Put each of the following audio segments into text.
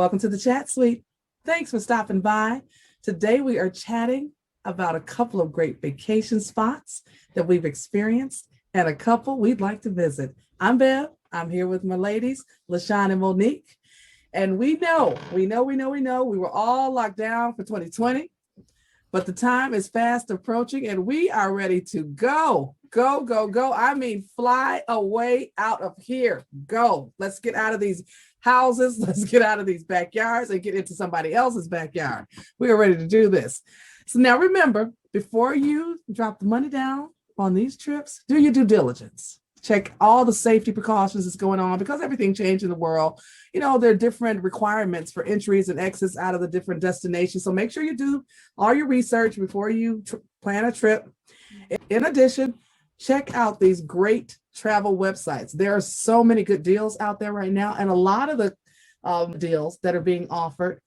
Welcome to the chat suite. Thanks for stopping by. Today we are chatting about a couple of great vacation spots that we've experienced and a couple we'd like to visit. I'm Bev. I'm here with my ladies, LaShawn and Monique. And we were all locked down for 2020, but the time is fast approaching and we are ready to go. Go, go, go. I mean, fly away out of here. Go. Let's get out of these houses. Let's get out of these backyards and get into somebody else's backyard. We are ready to do this. So now remember, before you drop the money down on these trips, do your due diligence. Check all the safety precautions that's going on because everything changed in the world. You know, there are different requirements for entries and exits out of the different destinations. So make sure you do all your research before you plan a trip. In addition, check out these great travel websites. There are so many good deals out there right now. And a lot of the deals that are being offered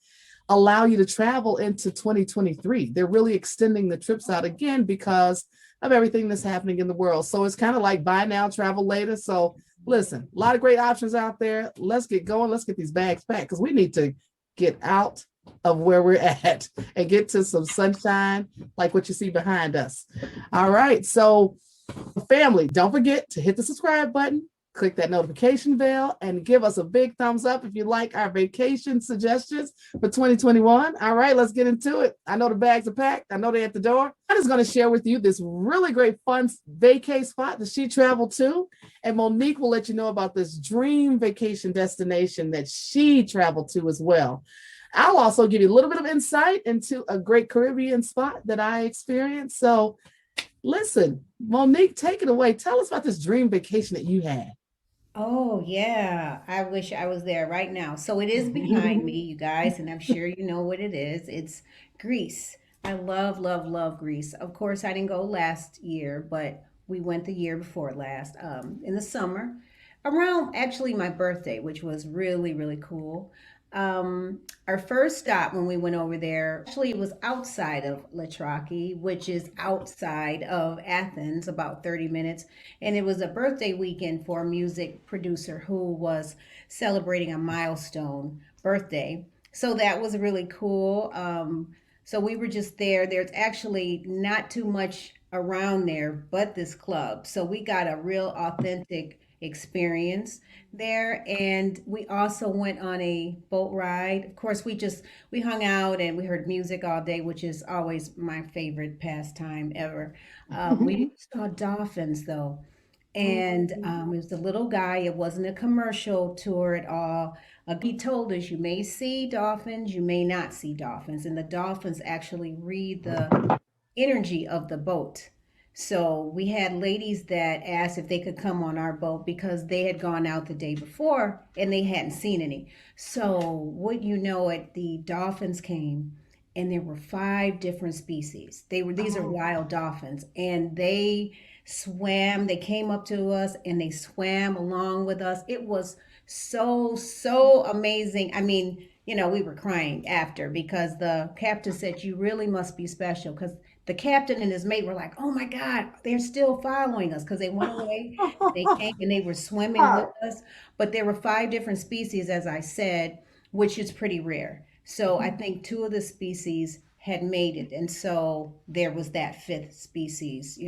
allow you to travel into 2023. They're really extending the trips out again because of everything that's happening in the world. So it's kind of like buy now, travel later. So listen, a lot of great options out there. Let's get going. Let's get these bags packed because we need to get out of where we're at and get to some sunshine like what you see behind us. All right. So family, don't forget to hit the subscribe button, click that notification bell, and give us a big thumbs up if you like our vacation suggestions for 2021. All right, let's get into it. I know the bags are packed. I know they're at the door. I'm just going to share with you this really great fun vacay spot that she traveled to. And Monique will let you know about this dream vacation destination that she traveled to as well. I'll also give you a little bit of insight into a great Caribbean spot that I experienced. So listen, Monique, take it away. Tell us about this dream vacation that you had. Oh, yeah. I wish I was there right now. So it is behind me, you guys, and I'm sure you know what it is. It's Greece. I love, love, love Greece. Of course, I didn't go last year, but we went the year before last, in the summer, around actually my birthday, which was really, really cool. Our first stop when we went over there, actually, it was outside of Latraki, which is outside of Athens, about 30 minutes. And it was a birthday weekend for a music producer who was celebrating a milestone birthday. So that was really cool. So we were just there. There's actually not too much around there but this club. So we got a real authentic experience there, and we also went on a boat ride. Of course, we hung out and we heard music all day, which is always my favorite pastime ever. We saw dolphins though, and it was a little guy. It wasn't a commercial tour at all. He told us you may see dolphins, you may not see dolphins, and the dolphins actually read the energy of the boat. So we had ladies that asked if they could come on our boat because they had gone out the day before and they hadn't seen any. So what you know it, the dolphins came and there were five different species. These are wild dolphins and they came up to us and they swam along with us. It was so amazing. I mean, we were crying after because the captain said you really must be special because the captain and his mate were like, "Oh my God, they're still following us," because they went away. They came and they were swimming with us, but there were five different species, as I said, which is pretty rare. So I think two of the species had made it, and so there was that fifth species.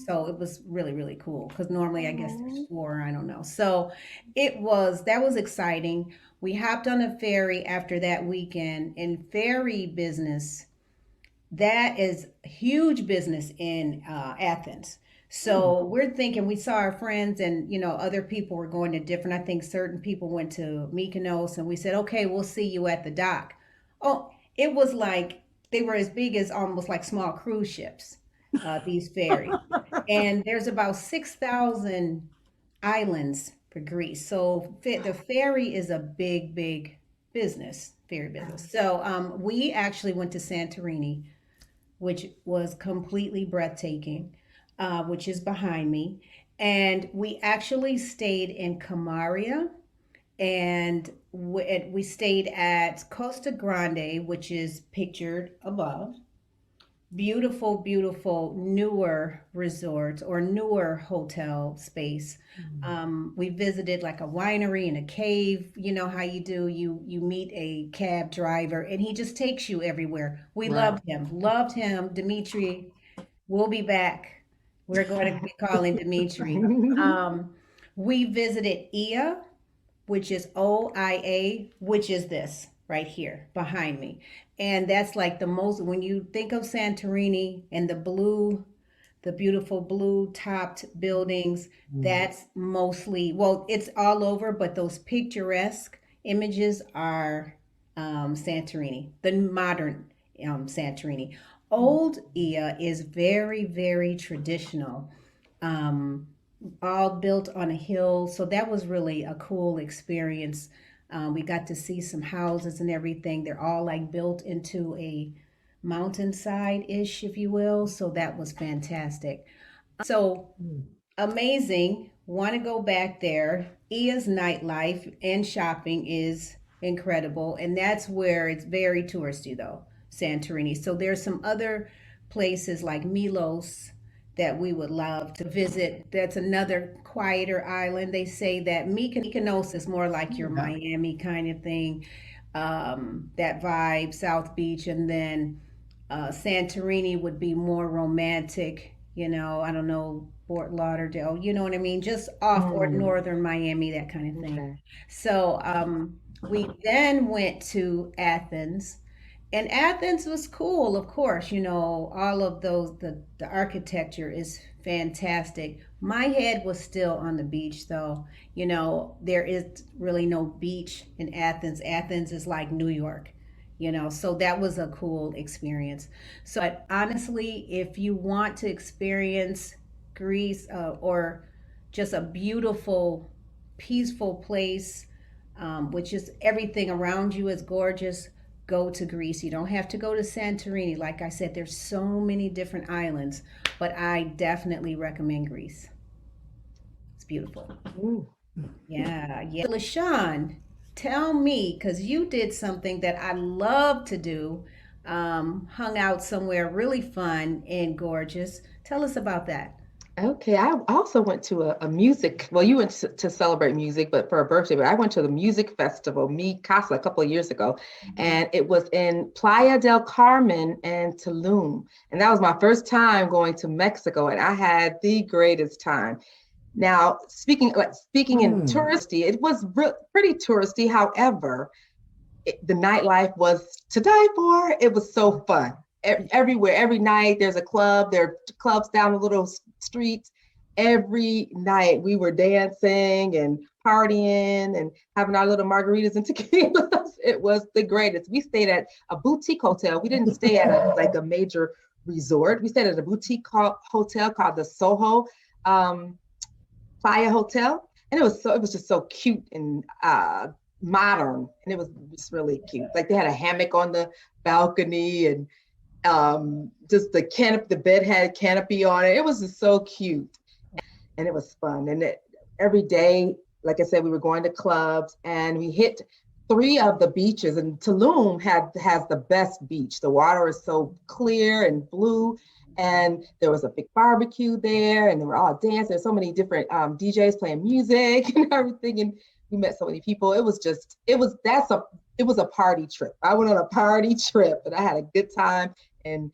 So it was really really cool because normally I guess there's four. I don't know. So that was exciting. We hopped on a ferry after that weekend, and ferry business, that is huge business in Athens. So we're thinking, we saw our friends and other people were going to different. I think certain people went to Mykonos, and we said, okay, we'll see you at the dock. Oh, it was like they were as big as almost like small cruise ships. These ferries, and there's about 6,000 islands for Greece. So the ferry is a big, big business, ferry business. So we actually went to Santorini, which was completely breathtaking, which is behind me. And we actually stayed in Camaria, and we stayed at Costa Grande, which is pictured above. beautiful, beautiful newer resorts or newer hotel space. We visited like a winery and a cave. You know how you do. You meet a cab driver and he just takes you everywhere. We Right. loved him. Loved him. Dimitri, we'll be back. We're going to be calling Dimitri. Um, we visited Ia, which is OIA, which is this right here behind me. And that's like the most, when you think of Santorini and the beautiful blue topped buildings, Mm. that's mostly, well, it's all over, but those picturesque images are Santorini, the modern Santorini. Old Ia is very, very traditional. Um, all built on a hill. So that was really a cool experience. We got to see some houses and everything. They're all like built into a mountainside ish, if you will. So that was fantastic. So Mm. amazing. Want to go back there. Ia's nightlife and shopping is incredible. And that's where it's very touristy, though, Santorini. So there's some other places like Milos that we would love to visit. That's another quieter island. They say that Mykonos is more like your Yeah. Miami kind of thing, that vibe, South Beach. And then Santorini would be more romantic, I don't know, Fort Lauderdale, you know what I mean? Just off or Mm, northern Miami, that kind of thing. okay. So we then went to Athens. And Athens was cool, of course, all of those, the architecture is fantastic. My head was still on the beach, though. There is really no beach in Athens. Athens is like New York, so that was a cool experience. So, but honestly, if you want to experience Greece, or just a beautiful, peaceful place, which is everything around you is gorgeous, go to Greece. You don't have to go to Santorini. Like I said, there's so many different islands, but I definitely recommend Greece. It's beautiful. Ooh. Yeah, yeah. LaShawn, tell me, because you did something that I love to do, hung out somewhere really fun and gorgeous. Tell us about that. Okay, I also went to a music, well, you went to celebrate music, but for a birthday, but I went to the music festival, Mi Casa, a couple of years ago, and it was in Playa del Carmen and Tulum. And that was my first time going to Mexico, and I had the greatest time. Now, speaking in Mm. touristy, it was pretty touristy. However, the nightlife was to die for. It was so fun. Everywhere, every night, there's a club. There are clubs down the little streets. Every night we were dancing and partying and having our little margaritas and tequilas. It was the greatest. We stayed at a boutique hotel. We didn't stay at a major resort. We stayed at a boutique hotel called the Soho um, Playa Hotel, and it was just so cute and modern, and it was just really cute. Like they had a hammock on the balcony, and just the bed had canopy on it. It was just so cute, and it was fun. And every day, like I said, we were going to clubs, and we hit three of the beaches. And Tulum has the best beach. The water is so clear and blue, and there was a big barbecue there, and they were all dancing. There's so many different DJs playing music and everything, and we met so many people. It was a party trip. I went on a party trip, and I had a good time in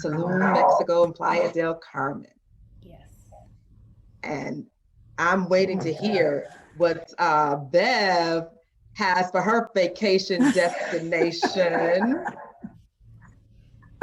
Tulum, Mexico, and Playa del Carmen. Yes. And I'm waiting Oh, to hear what Bev has for her vacation destination.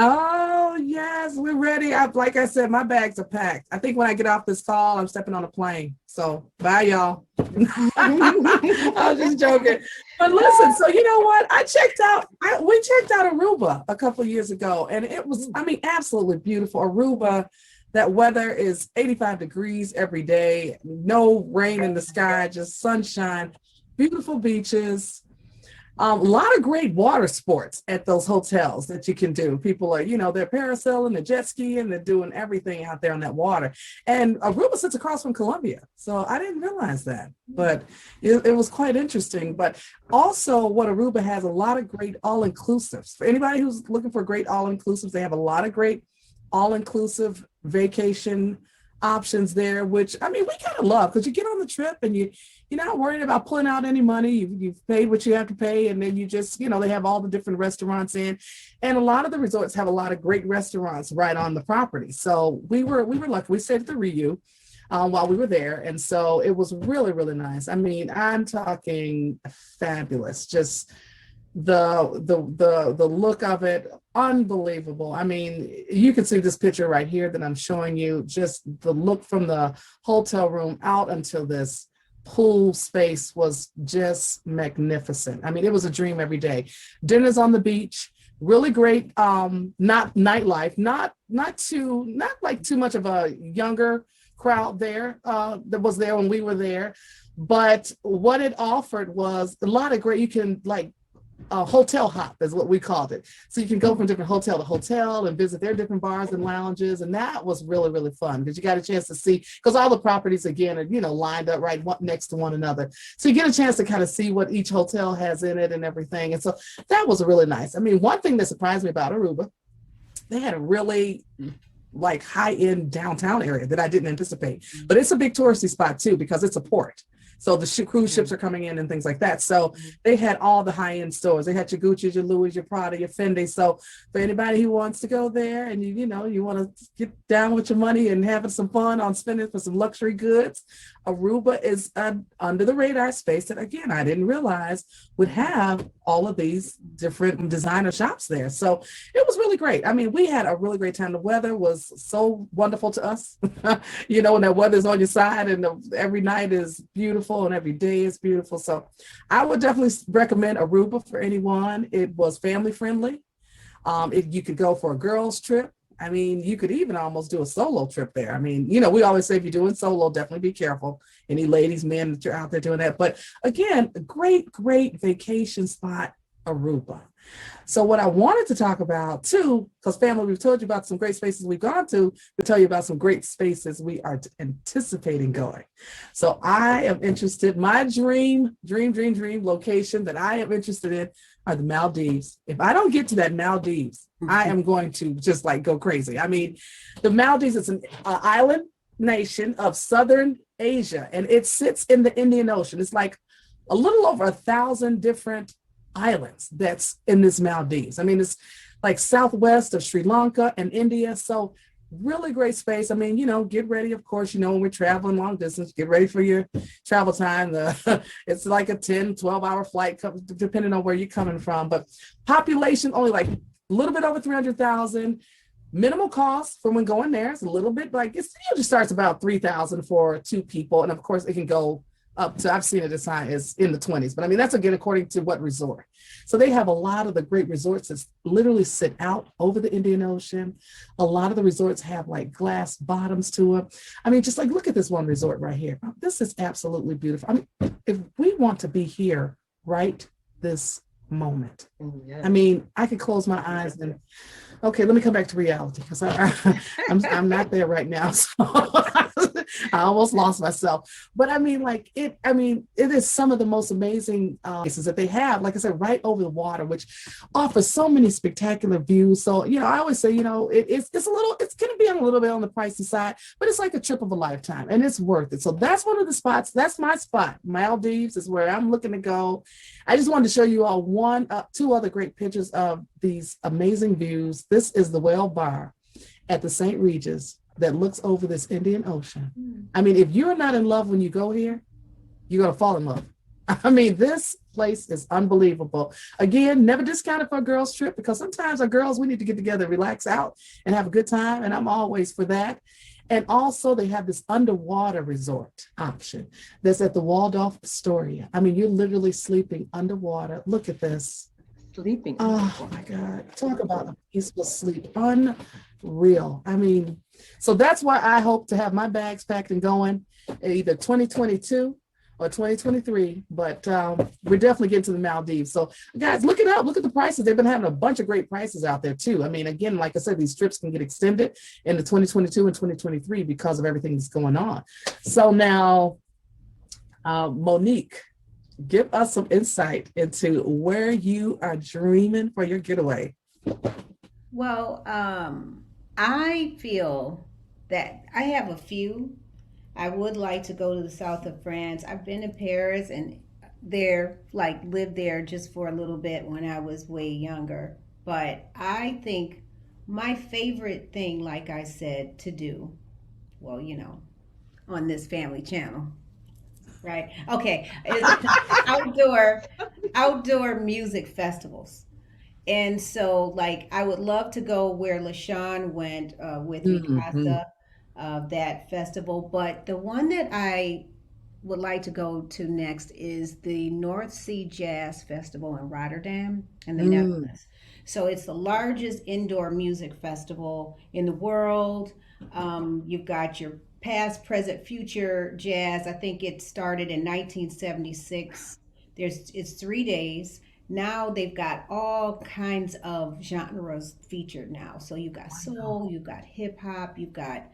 Oh, yes, we're ready. Like I said, my bags are packed. I think when I get off this call, I'm stepping on a plane. So bye, y'all. I was just joking. But listen, so you know what? We checked out Aruba a couple of years ago, and it was, I mean, absolutely beautiful. Aruba, that weather is 85 degrees every day, no rain in the sky, just sunshine, beautiful beaches. A lot of great water sports at those hotels that you can do. People are, they're parasailing, they're jet skiing, they're doing everything out there on that water. And Aruba sits across from Colombia. So I didn't realize that, but it was quite interesting. But also what Aruba has a lot of great all-inclusives. For anybody who's looking for great all-inclusives, they have a lot of great all-inclusive vacation options there, which I mean we kind of love because you get on the trip and you're not worried about pulling out any money. You've paid what you have to pay, and then you just, they have all the different restaurants in, and a lot of the resorts have a lot of great restaurants right on the property. So we were lucky. We stayed at the Rio while we were there, and so it was really, really nice. I mean, I'm talking fabulous. Just the look of it, unbelievable. I mean, you can see this picture right here that I'm showing you, just the look from the hotel room out until this pool space was just magnificent. I mean, it was a dream every day. Dinners on the beach, really great, not nightlife, not like too much of a younger crowd there that was there when we were there, but what it offered was a lot of great, you can like hotel hop is what we called it. So you can go from different hotel to hotel and visit their different bars and lounges. And that was really, really fun because you got a chance to see, because all the properties again are, lined up right next to one another. So you get a chance to kind of see what each hotel has in it and everything. And so that was really nice. I mean, one thing that surprised me about Aruba, they had a really like high-end downtown area that I didn't anticipate, but it's a big touristy spot too, because it's a port. So the cruise ships are coming in and things like that. So they had all the high-end stores. They had your Gucci, your Louis, your Prada, your Fendi. So for anybody who wants to go there and you want to get down with your money and having some fun on spending for some luxury goods, Aruba is an under the radar space that, again, I didn't realize would have all of these different designer shops there. So it was really great. I mean, we had a really great time. The weather was so wonderful to us, when that weather's on your side and every night is beautiful and every day is beautiful. So I would definitely recommend Aruba for anyone. It was family friendly. If you could go for a girls trip, I mean, you could even almost do a solo trip there. I mean, we always say if you're doing solo, definitely be careful. Any ladies, men that you're out there doing that. But again, a great, great vacation spot, Aruba. So what I wanted to talk about too, because family, we've told you about some great spaces we've gone to, we'll tell you about some great spaces we are anticipating going. So I am interested, my dream location that I am interested in are the Maldives. If I don't get to that Maldives, I am going to just like go crazy. I mean, the Maldives is an island nation of Southern Asia, and it sits in the Indian Ocean. It's like a little over 1,000 different islands that's in this Maldives. I mean, it's like southwest of Sri Lanka and India. So really great space. I mean, get ready, of course, when we're traveling long distance, get ready for your travel time. It's like a 10, 12-hour flight, depending on where you're coming from. But population only like a little bit over 300,000. Minimal cost for when going there. It's a little bit like it usually starts about 3,000 for two people. And of course, it can go up to, I've seen it as high as in the 20s, but I mean, that's again, according to what resort. So they have a lot of the great resorts that literally sit out over the Indian Ocean. A lot of the resorts have like glass bottoms to them. I mean, just like, look at this one resort right here. This is absolutely beautiful. I mean, if we want to be here right this moment, I mean, I could close my eyes and, okay, let me come back to reality because I'm not there right now. So I almost lost myself. But I mean, it is some of the most amazing places that they have, like I said, right over the water, which offers so many spectacular views. So, I always say, it's going to be a little bit on the pricey side, but it's like a trip of a lifetime and it's worth it. So that's one of the spots. That's my spot. Maldives is where I'm looking to go. I just wanted to show you all two other great pictures of these amazing views. This is the Whale Bar at the St. Regis that looks over this Indian Ocean. I mean, if you're not in love when you go here, you're going to fall in love. I mean, this place is unbelievable. Again, never discounted for a girls trip because sometimes our girls, we need to get together, relax out and have a good time. And I'm always for that. And also they have this underwater resort option that's at the Waldorf Astoria. I mean, you're literally sleeping underwater. Look at this. Sleeping. Oh my God. Talk about a peaceful sleep. Unreal. I mean, so that's why I hope to have my bags packed and going either 2022 or 2023, but we're definitely getting to the Maldives. So guys, look it up. Look at the prices. They've been having a bunch of great prices out there too. I mean, again, like I said, these trips can get extended into 2022 and 2023 because of everything that's going on. So now, Monique, give us some insight into where you are dreaming for your getaway. Well, I feel that I have a few. I would like to go to the south of France. I've been to Paris and there, like, lived there just for a little bit when I was way younger. But I think my favorite thing, like I said, to do, well, on this family channel, right? Okay, is outdoor outdoor music festivals. And so, like, I would love to go where LaShawn went with Mhm. Mikasa, that festival. But the one that I would like to go to next is the North Sea Jazz Festival in Rotterdam in the Mm. Netherlands. So it's the largest indoor music festival in the world. You've got your past, present, future jazz. I think it started in 1976. It's 3 days. Now they've got all kinds of genres featured now. So you've got soul, you've got hip hop, you've got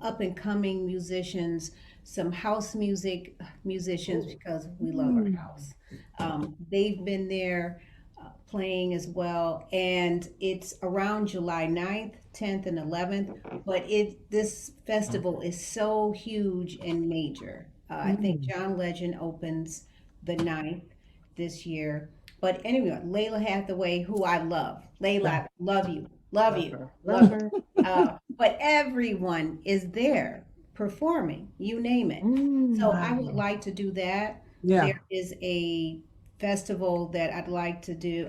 up and coming musicians, some house music musicians because we love our Mm. house. They've been there playing as well, and it's around July 9th, 10th, and 11th. But this festival is so huge and major. I think Mm. John Legend opens the 9th this year. But anyway, Layla Hathaway, who I love. Layla, Yeah. I love you, love Love you, her. love Love you. her. But everyone is there performing, you name it. So Mm. I would Wow. like to do that. Yeah. There is a festival that I'd like to do.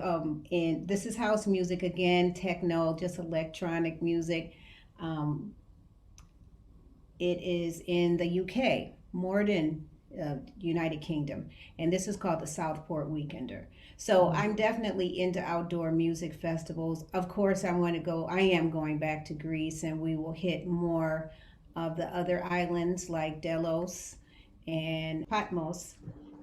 And this is house music again, techno, just electronic music. Um, it is in the UK, Morden, United Kingdom, and this is called the Southport Weekender. So Mm. I'm definitely into outdoor music festivals. Of course, I want to go. I am going back to Greece, and we will hit more of the other islands like Delos and Patmos.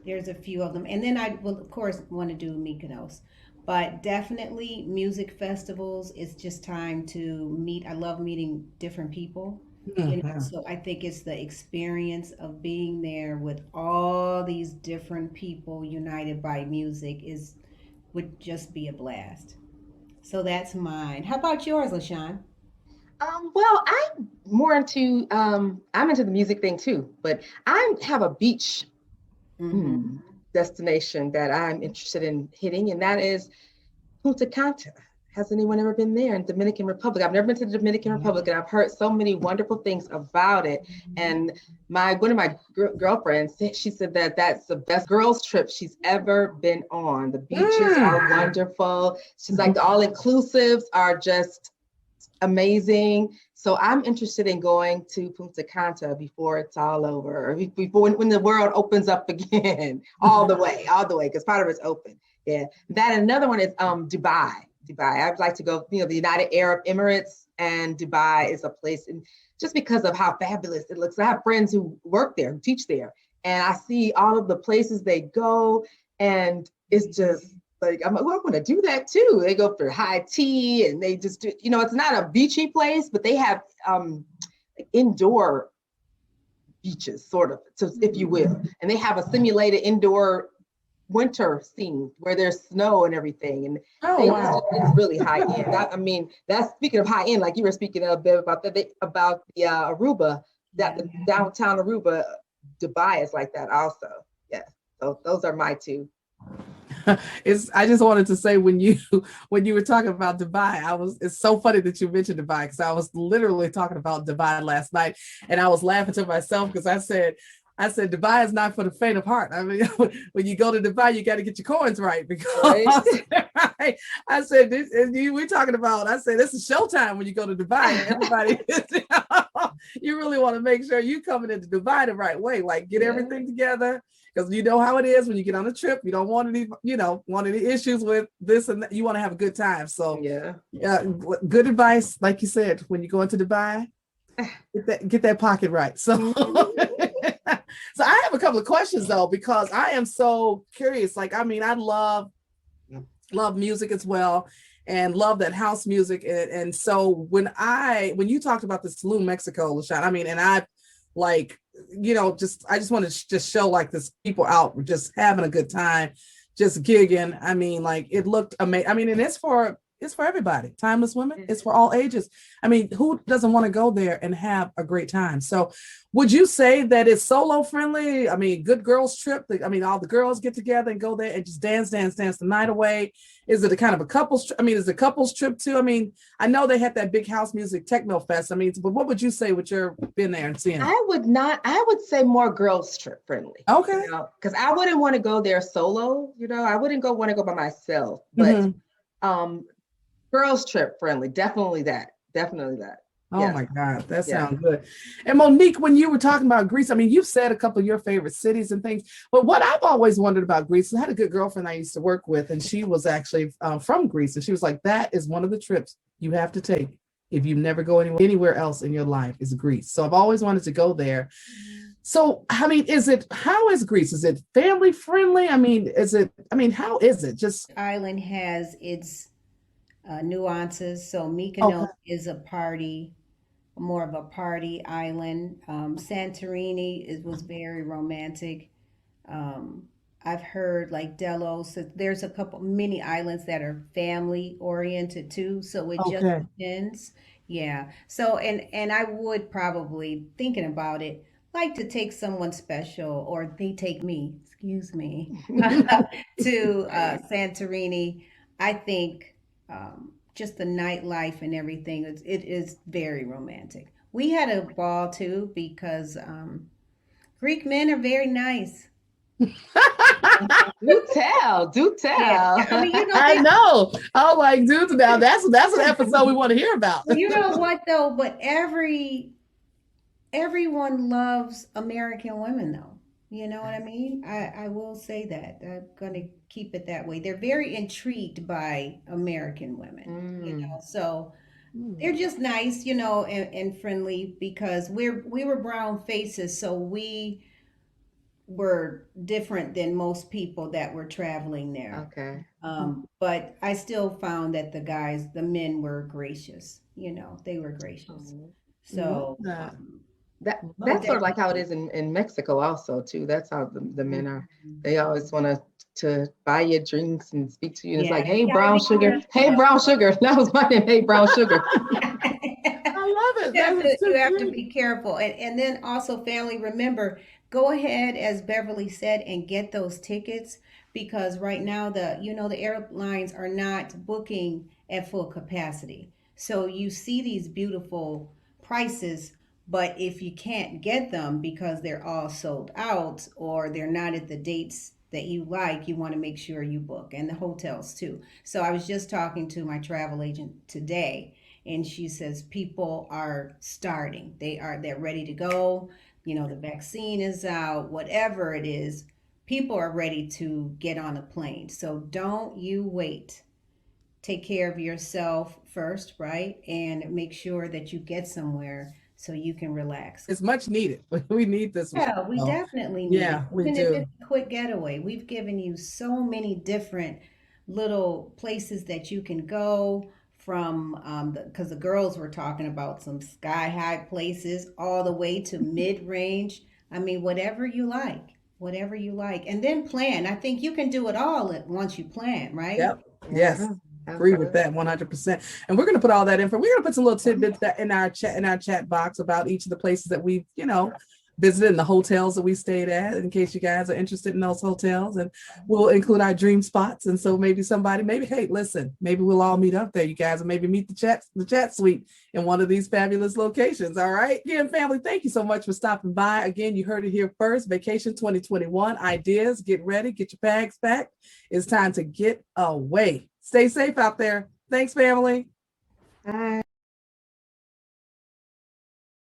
There's a few of them, and then I will, of course, want to do Mykonos. But definitely, music festivals. It's just time to meet. I love meeting different people, Mhm. so I think it's the experience of being there with all these different people united by music is would just be a blast. So that's mine. How about yours, LaShawn? Well, I'm more into I'm into the music thing too, but I have a beach Mm-hmm. hmm, destination that I'm interested in hitting, and that is Punta Cana. Has anyone ever been there in Dominican Republic? I've never been to the Dominican Republic, and I've heard so many wonderful things about it. And my one of my girlfriends, she said that that's the best girls trip she's ever been on. The beaches Mm. are wonderful. She's like the all inclusives are just amazing. So I'm interested in going to Punta Cana before it's all over, or before when the world opens up again, all the way, because part of it's open. Yeah. That and another one is Dubai. Dubai. I'd like to go, the United Arab Emirates, and Dubai is a place, and just because of how fabulous it looks. I have friends who work there, who teach there, and I see all of the places they go, and it's just like I'm like, well, I want to do that too. They go for high tea and they just do, it's not a beachy place, but they have indoor beaches, sort of, so if you will. And they have a simulated indoor winter scene where there's snow and everything. And Oh, they wow. it's really high end. I mean, that's speaking of high end, like you were speaking a bit about the Aruba, that Yeah. the downtown Aruba, Dubai is like that also. Yes. So those are my two. I just wanted to say when you were talking about Dubai, it's so funny that you mentioned Dubai because I was literally talking about Dubai last night and I was laughing to myself because I said Dubai is not for the faint of heart. I mean, when you go to Dubai, you got to get your coins right because Right. right? I said we're talking about. I said this is showtime when you go to Dubai. Everybody, you really want to make sure you coming into Dubai the right way. Like get Yeah. everything together because you know how it is when you get on a trip. You don't want any issues with this and that. You want to have a good time. So Yeah. good advice, like you said, when you go into Dubai, get that pocket right. So so I have a couple of questions though, because I am so curious. Like, I mean, I love music as well and love that house music. And so when you talked about this Tulum, Mexico, LaShawn, I mean, and I like, I just want to just show like this people out just having a good time, just gigging. I mean, like it looked amazing. I mean, and it's for it's for everybody. Timeless Women, it's for all ages. I mean, who doesn't want to go there and have a great time? So would you say that it's solo friendly? I mean, good girls trip. I mean, all the girls get together and go there and just dance the night away. Is it a kind of a couples? I mean, is it a couples trip too? I mean, I know they had that big house music techno fest. I mean, but what would you say with your been there and seeing it? I would say more girls trip friendly. Okay. You know, because I wouldn't want to go there solo, you know, I wouldn't want to go by myself, but girls trip friendly. Definitely that. Definitely that. Oh Yes. my God, that Yeah. sounds good. And Monique, when you were talking about Greece, I mean, you've said a couple of your favorite cities and things, but what I've always wondered about Greece, I had a good girlfriend I used to work with, and she was actually from Greece, and she was like, that is one of the trips you have to take if you never go anywhere else in your life is Greece. So I've always wanted to go there. So, I mean, how is Greece? Is it family friendly? I mean, how is it? Just, Island has its nuances. So okay. Mykonos is more of a party island. Santorini was very romantic. Um, I've heard like Delos. So there's a couple many islands that are family oriented too. So it just Okay. depends. Yeah. So and I would probably thinking about it like to take someone special or they take me, excuse me, to Santorini. I think just the nightlife and everything it is very romantic. We had a ball too because Greek men are very nice. Do tell, do Yeah, yeah. I tell. mean, you know, I know. I'm like, dude, now that's an episode we want to hear about. well, you know what though? But everyone loves American women though. You know what I mean? I will say that. I'm gonna keep it that way. They're very intrigued by American women. Mm, So Hmm. they're just nice, and friendly because we were brown faces, so we were different than most people that were traveling there. okay. But I still found that the men were gracious. They were gracious. Oh. Love So that. it That's sort of like how it definitely. is in Mexico also too. That's how the men are. Mhm. They always want to buy you drinks and speak to you. And it's Yeah, like, you hey, gotta brown be sugar. Hey, careful brown sugar. That was my name. Hey, brown sugar. I love it. you That have is to too you have to cute. be careful, and then also family. Remember, go ahead as Beverly said and get those tickets because right now the airlines are not booking at full capacity. So you see these beautiful prices, but if you can't get them because they're all sold out or they're not at the dates that you like, you want to make sure you book and the hotels too. So I was just talking to my travel agent today and she says people are starting, they're ready to go, the vaccine is out, whatever it is, people are ready to get on a plane. So don't you wait. Take care of yourself first, right, and make sure that you get somewhere so you can relax. It's much needed. We need this one. Yeah, we So, definitely need it. yeah, we Even if do. it's a quick getaway, we've given you so many different little places that you can go from because the girls were talking about some sky high places all the way to mid range. I mean, whatever you like, and then plan. I think you can do it all at once you plan, right? Yep. Yes. Mhm. Agree with Absolutely. that 100%. And we're going to put all that in for, we're going to put some little tidbits that in our chat box about each of the places that we've, visited and the hotels that we stayed at in case you guys are interested in those hotels. And we'll include our dream spots. And so maybe, hey, listen, maybe we'll all meet up there, you guys, and maybe meet the chat suite in one of these fabulous locations. All right. Again, family, thank you so much for stopping by. Again, you heard it here first. Vacation 2021 ideas. Get ready, get your bags packed. It's time to get away. Stay safe out there. Thanks, family. Bye.